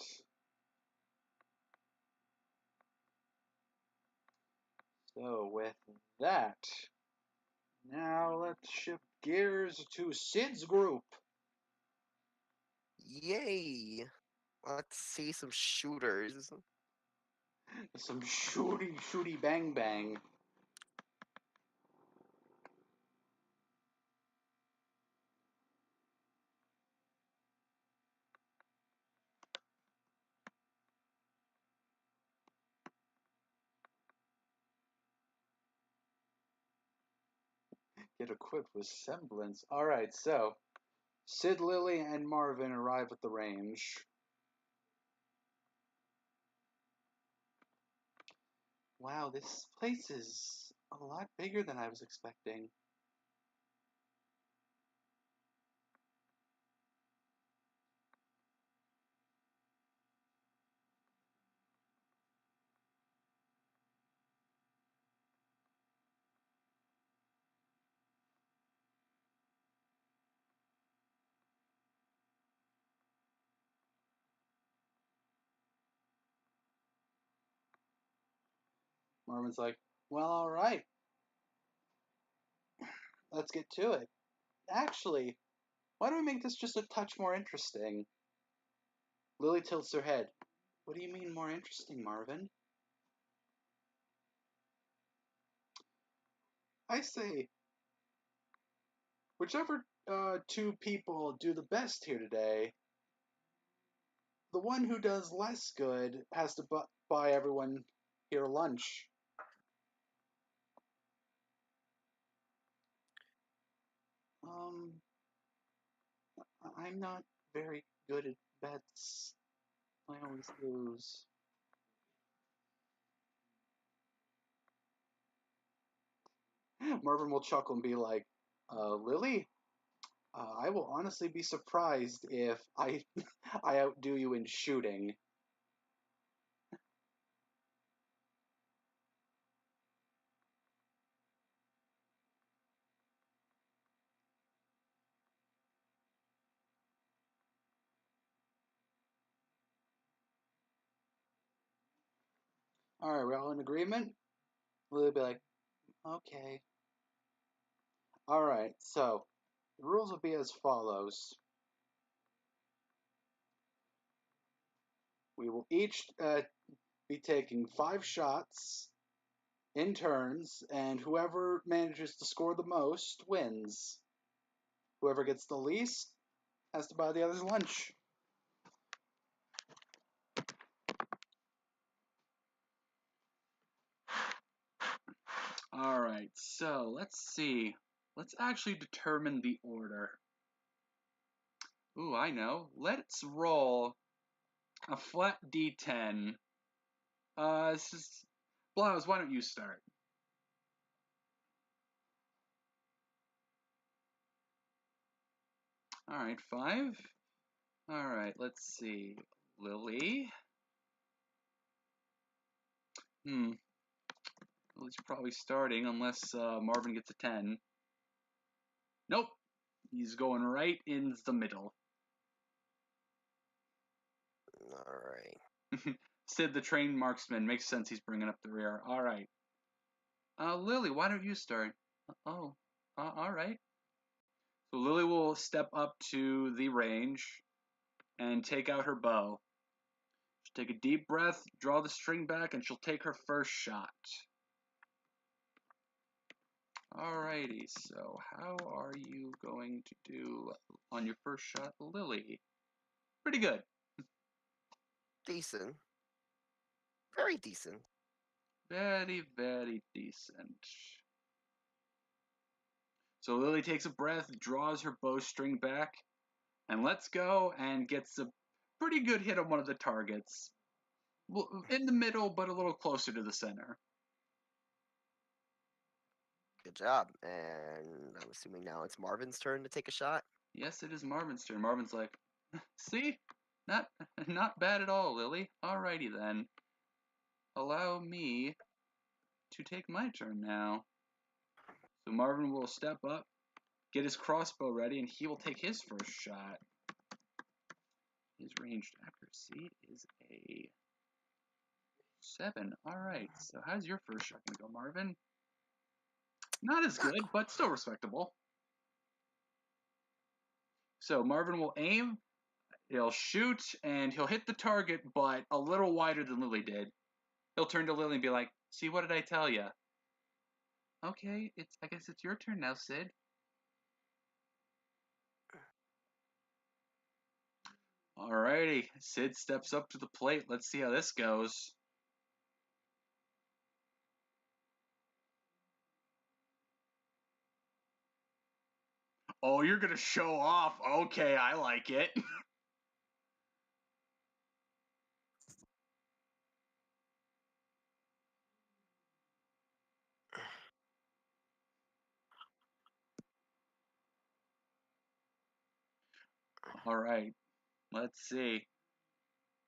So, with that, now let's shift gears to Sid's group. Yay! Let's see some shooters. Some shooty bang bang. Get equipped with semblance. Alright, so Sid, Lily, and Marvin arrive at the range. Wow, this place is a lot bigger than I was expecting. Marvin's like, well, alright, let's get to it. Actually, why don't we make this just a touch more interesting? Lily tilts her head. What do you mean more interesting, Marvin? I say, whichever two people do the best here today, the one who does less good has to buy everyone here lunch. I'm not very good at bets. I always lose. Marvin will chuckle and be like, Lily, I will honestly be surprised if I I outdo you in shooting. Alright, we're all in agreement? Lily will be like, okay. Alright, so the rules will be as follows. We will each be taking 5 shots in turns, and whoever manages to score the most wins. Whoever gets the least has to buy the other's lunch. Alright, so let's see. Let's actually determine the order. Ooh, I know. Let's roll A flat D10. This is Blouse. Why don't you start? All right, 5. All right, let's see. Lily. Lily's probably starting unless Marvin gets a 10. Nope. He's going right in the middle. All right. Sid, the trained marksman. Makes sense he's bringing up the rear. All right. Lily, why don't you start? Oh, all right. So Lily will step up to the range and take out her bow. She'll take a deep breath, draw the string back, and she'll take her first shot. Alrighty, so how are you going to do on your first shot, Lily? Pretty good. Decent. Very decent. Very, very decent. So Lily takes a breath, draws her bowstring back, and lets go and gets a pretty good hit on one of the targets. In the middle, but a little closer to the center. Good job. And I'm assuming now it's Marvin's turn to take a shot. Yes, it is Marvin's turn. Marvin's like, see? Not bad at all, Lily. Alrighty then. Allow me to take my turn now. So Marvin will step up, get his crossbow ready, and he will take his first shot. His ranged accuracy is a 7. Alright, so how's your first shot gonna go, Marvin? Not as good, but still respectable. So Marvin will aim, he'll shoot, and he'll hit the target, but a little wider than Lily did. He'll turn to Lily and be like, see, what did I tell ya? Okay, I guess it's your turn now, Sid. Alrighty, Sid steps up to the plate. Let's see how this goes. Oh, you're gonna show off. Okay, I like it. Alright, let's see.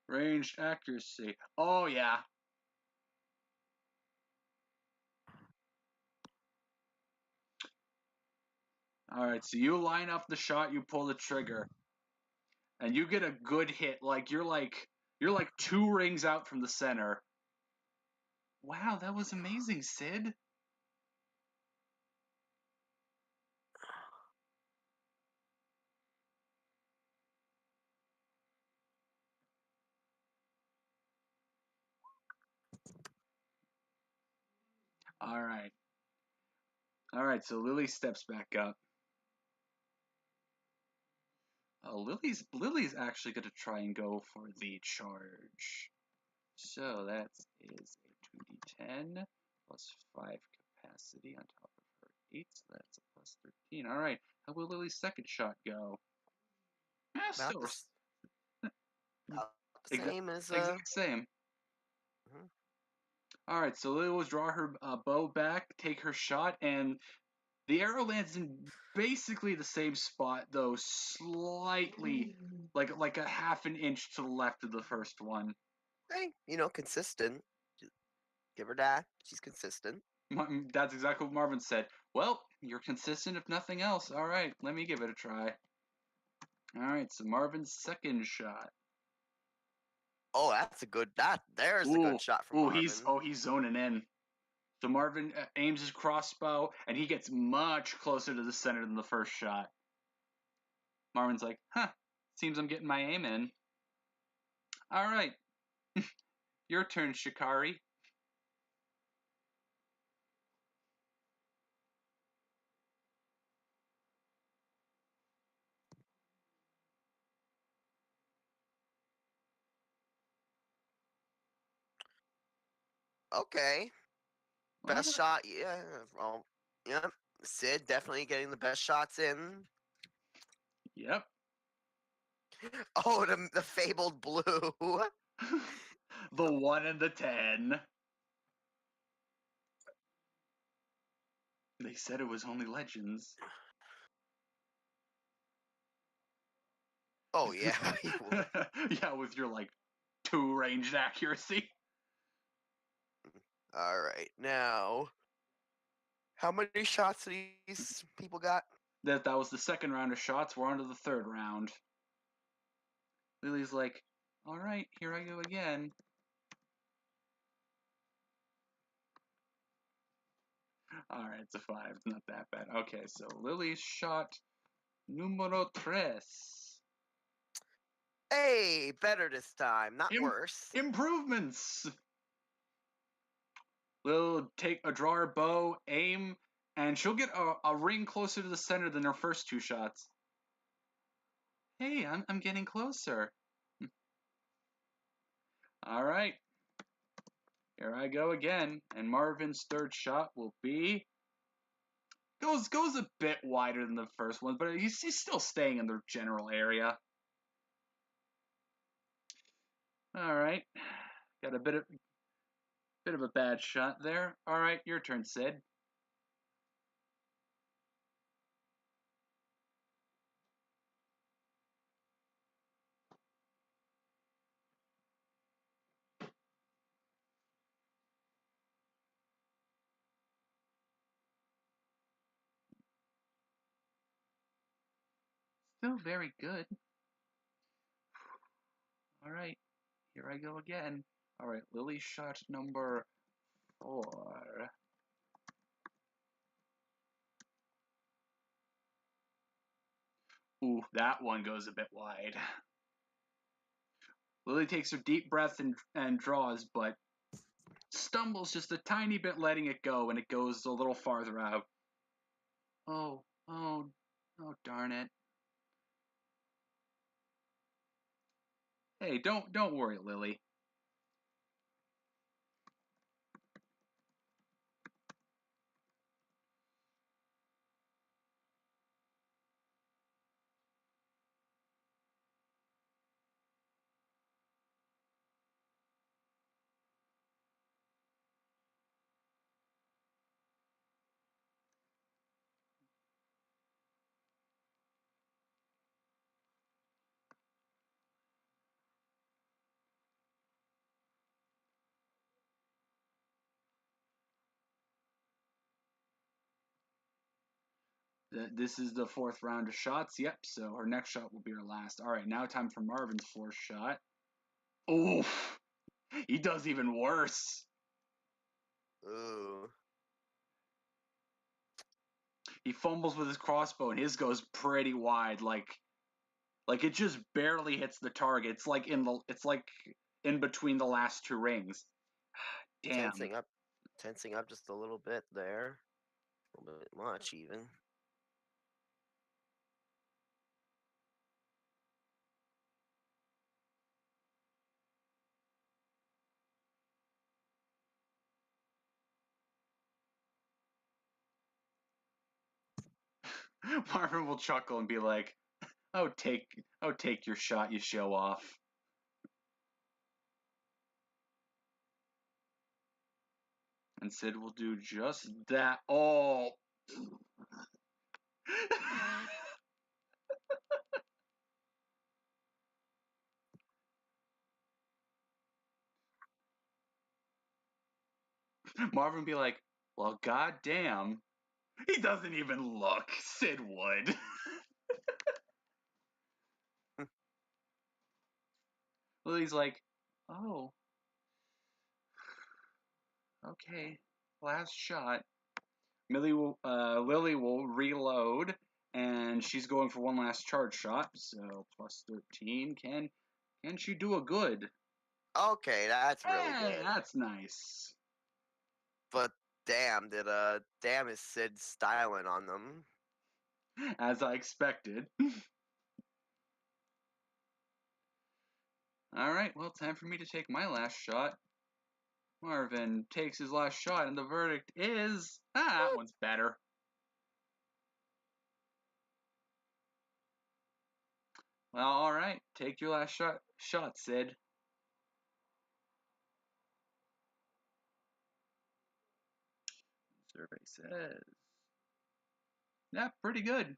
Ranged accuracy. Oh, yeah. Alright, so you line up the shot, you pull the trigger. And you get a good hit. You're like 2 rings out from the center. Wow, that was amazing, Sid. Alright. Alright, so Lily steps back up. Lily's actually going to try and go for the charge. So that is a 2d10 plus 5 capacity on top of her 8, so that's a plus 13. Alright, how will Lily's second shot go? Still About the same as exact same. Mhm. Alright, so Lily will draw her bow back, take her shot, and the arrow lands in basically the same spot, though slightly, like a half an inch to the left of the first one. Hey, consistent. Give her that. She's consistent. That's exactly what Marvin said. Well, you're consistent if nothing else. All right, let me give it a try. All right, so Marvin's second shot. Oh, that's a good. There's a good shot from Marvin. He's zoning in. So Marvin aims his crossbow, and he gets much closer to the center than the first shot. Marvin's like, huh, seems I'm getting my aim in. All right, your turn, Shikari. Okay. Best shot, yeah. Well, yeah. Sid definitely getting the best shots in. Yep. Oh, the fabled blue. The 1 and the 10. They said it was only legends. Oh yeah. Yeah, with your like 2 ranged accuracy. All right, now, how many shots do these people got? That was the second round of shots. We're on to the third round. Lily's like, all right, here I go again. All right, it's a 5. It's not that bad. Okay, so Lily's shot numero tres. Hey, better this time, not worse. Improvements. Lil draw her bow, aim, and she'll get a ring closer to the center than her first 2 shots. Hey, I'm getting closer. All right. Here I go again, and Marvin's third shot will be goes a bit wider than the first one, but he's still staying in the general area. All right, got a bit of a bad shot there. All right, your turn, Sid. Still very good. All right, here I go again. All right, Lily shot number 4. Ooh, that one goes a bit wide. Lily takes a deep breath and draws, but stumbles just a tiny bit letting it go, and it goes a little farther out. Oh, darn it. Hey, don't worry, Lily. This is the 4th round of shots. Yep, so her next shot will be her last. All right, now time for Marvin's 4th shot. Oof, he does even worse. Ooh. He fumbles with his crossbow, and his goes pretty wide, like it just barely hits the target. It's like in between the last 2 rings. Damn. Tensing up just a little bit there. A little bit much, even. Marvin will chuckle and be like, "Oh, take your shot, you show off." And Sid will do just that. Oh. Marvin would be like, well, goddamn. He doesn't even look. Sid would. Lily's like, oh, okay, last shot. Lily will reload, and she's going for one last charge shot. So plus 13. Can she do a good? Okay, that's really Hey, good. that's nice. But damn, is Sid styling on them? As I expected. All right, well, time for me to take my last shot. Marvin takes his last shot, and the verdict is that one's better. Well, all right. Take your last shot, Sid. Survey says, yeah, pretty good.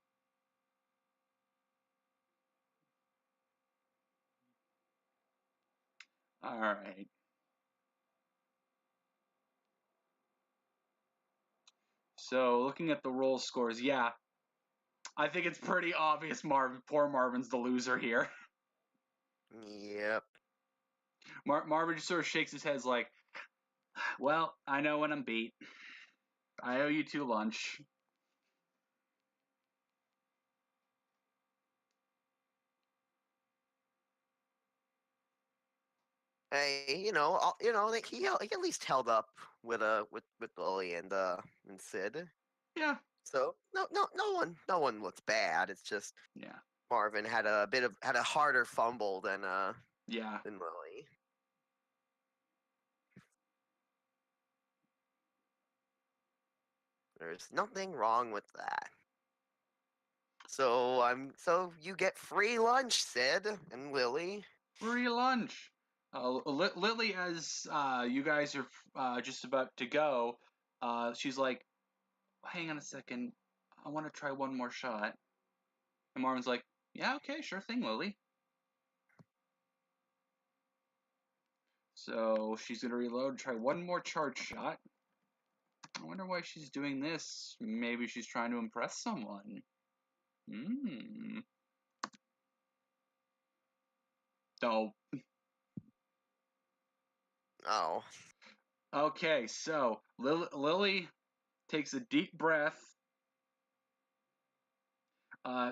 All right. So looking at the roll scores, yeah, I think it's pretty obvious poor Marvin's the loser here. Yep. Marvin just sort of shakes his head like, well, I know when I'm beat. I owe you 2 lunch. Hey, he at least held up with Lily and Sid. Yeah. So no one looks bad. It's just Yeah. Marvin had a harder fumble than Yeah. Lily. There's nothing wrong with that. So you get free lunch, Sid and Lily. Free lunch. Lily, as you guys are just about to go, she's like, hang on a second. I want to try one more shot. And Marvin's like, yeah, okay, sure thing, Lily. So she's going to reload, try one more charge shot. I wonder why she's doing this. Maybe she's trying to impress someone. Hmm. Oh. Oh. Okay, so Lily takes a deep breath.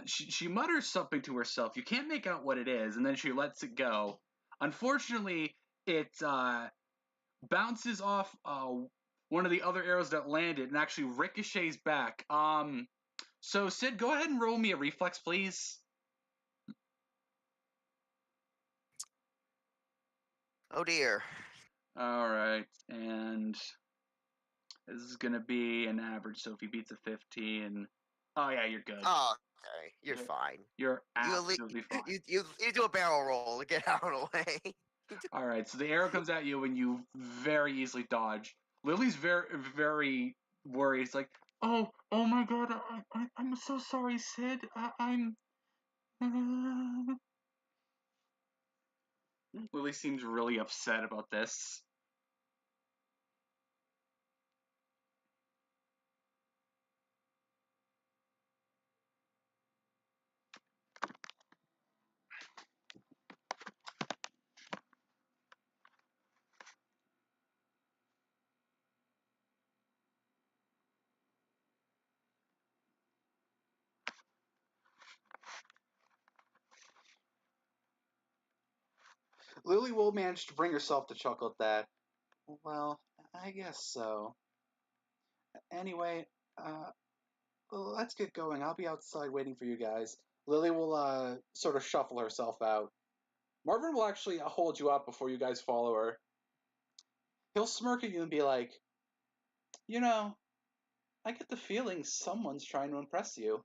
She mutters something to herself. You can't make out what it is, and then she lets it go. Unfortunately, it bounces off one of the other arrows that landed and actually ricochets back. So Sid, go ahead and roll me a reflex, please. Oh dear. All right, and this is gonna be an average. So if he beats a 15, oh yeah, you're good. Oh, okay. You're Yeah. fine. You're You absolutely fine. you do a barrel roll to get out of the way. All right, so the arrow comes at you and you very easily dodge. Lily's very worried. It's like, oh my God, I'm so sorry, Sid. I'm. Lily seems really upset about this. Lily will manage to bring herself to chuckle at that. Well, I guess so. Anyway, let's get going. I'll be outside waiting for you guys. Lily will sort of shuffle herself out. Marvin will actually hold you up before you guys follow her. He'll smirk at you and be like, you know, I get the feeling someone's trying to impress you.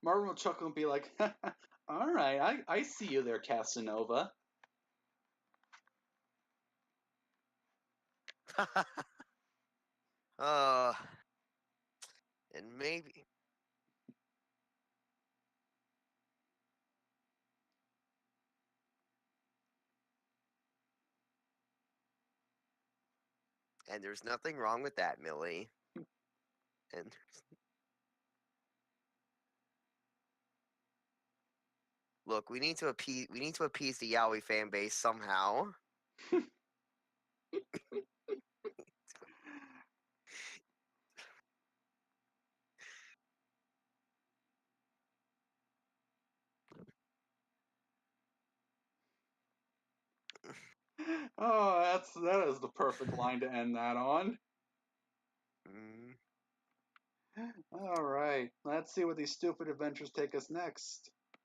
Marvin will chuckle and be like, all right, I see you there, Casanova. uh, and maybe. And there's nothing wrong with that, Millie. And look, we need to appease the Yowie fan base somehow. Oh, that is the perfect line to end that on. Mm. All right, let's see where these stupid adventures take us next.